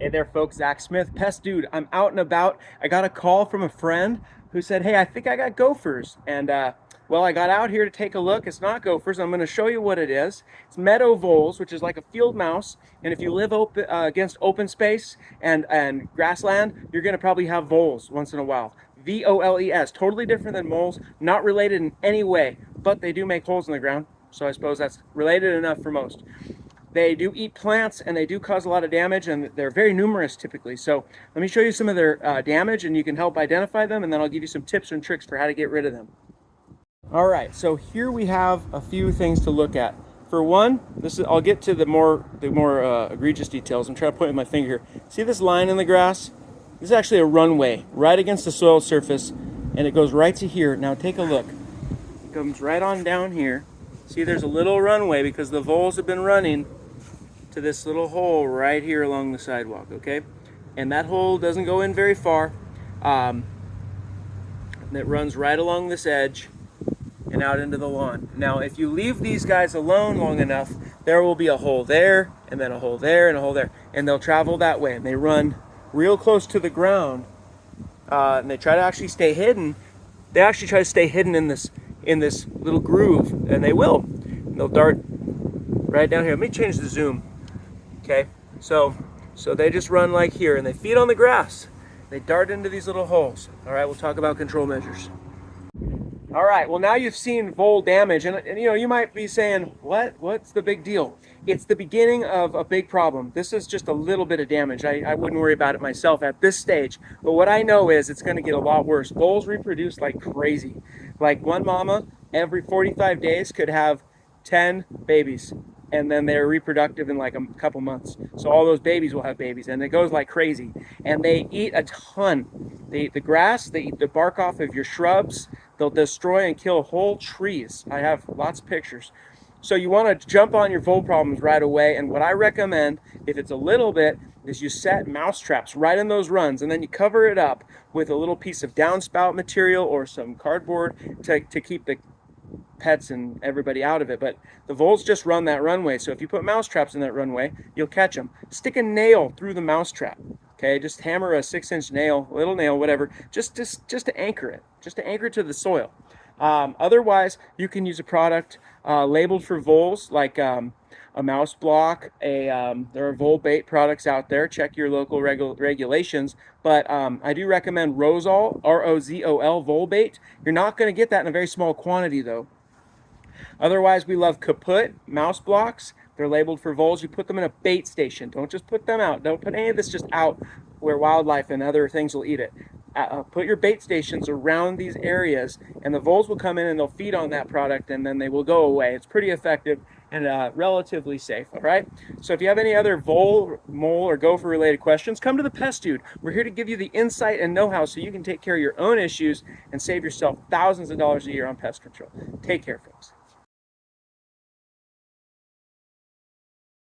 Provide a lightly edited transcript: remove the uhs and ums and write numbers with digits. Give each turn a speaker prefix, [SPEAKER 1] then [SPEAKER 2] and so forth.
[SPEAKER 1] Hey there, folks. Zach Smith, Pest Dude. I'm out and about. I got a call from a friend who said, "Hey, I think I got gophers." And well, I got out here to take a look. It's not gophers. I'm going to show you what it is. It's meadow voles, which is like a field mouse. And if you live against open space and grassland, you're going to probably have voles once in a while. Voles, totally different than moles, not related in any way, but they do make holes in the ground. So I suppose that's related enough for most. They do eat plants and they do cause a lot of damage, and they're very numerous typically. So let me show you some of their damage and you can help identify them, and then I'll give you some tips and tricks for how to get rid of them. All right, so here we have a few things to look at. For one, I'll get to the more egregious details. I'm trying to point with my finger here. See this line in the grass? This is actually a runway right against the soil surface, and it goes right to here. Now take a look. It comes right on down here. See, there's a little runway because the voles have been running to this little hole right here along the sidewalk, okay? And that hole doesn't go in very far. It runs right along this edge and out into the lawn. Now, if you leave these guys alone long enough, there will be a hole there, and then a hole there, and a hole there. And they'll travel that way, and they run real close to the ground, and they try to actually stay hidden. They actually try to stay hidden in this little groove, and they will. And they'll dart right down here. Let me change the zoom. Okay, so they just run like here, and they feed on the grass. They dart into these little holes. All right, we'll talk about control measures. All right, well, now you've seen vole damage, and you know, you might be saying, what's the big deal? It's the beginning of a big problem. This is just a little bit of damage. I wouldn't worry about it myself at this stage, but what I know is it's going to get a lot worse. Voles reproduce like crazy. Like one mama every 45 days could have 10 babies, and then they're reproductive in like a couple months. So all those babies will have babies, and it goes like crazy. And they eat a ton. They eat the grass, they eat the bark off of your shrubs. They'll destroy and kill whole trees. I have lots of pictures. So you want to jump on your vole problems right away. And what I recommend, if it's a little bit, is you set mouse traps right in those runs, and then you cover it up with a little piece of downspout material or some cardboard to keep the pets and everybody out of it. But the voles just run that runway, so if you put mouse traps in that runway, you'll catch them. Stick a nail through the mouse trap. Okay, just hammer a 6-inch nail, little nail, whatever, just to anchor it, just to anchor it to the soil. Otherwise, you can use a product labeled for voles, like a mouse block. There are vole bait products out there. Check your local regulations. But I do recommend Rozol, R-O-Z-O-L, vole bait. You're not going to get that in a very small quantity, though. Otherwise, we love kaput mouse blocks. They're labeled for voles. You put them in a bait station. Don't just put them out. Don't put any of this just out where wildlife and other things will eat it. Put your bait stations around these areas, and the voles will come in and they'll feed on that product, and then they will go away. It's pretty effective and relatively safe, all right? So if you have any other vole, mole, or gopher related questions, come to the Pest Dude. We're here to give you the insight and know-how so you can take care of your own issues and save yourself thousands of dollars a year on pest control. Take care, folks.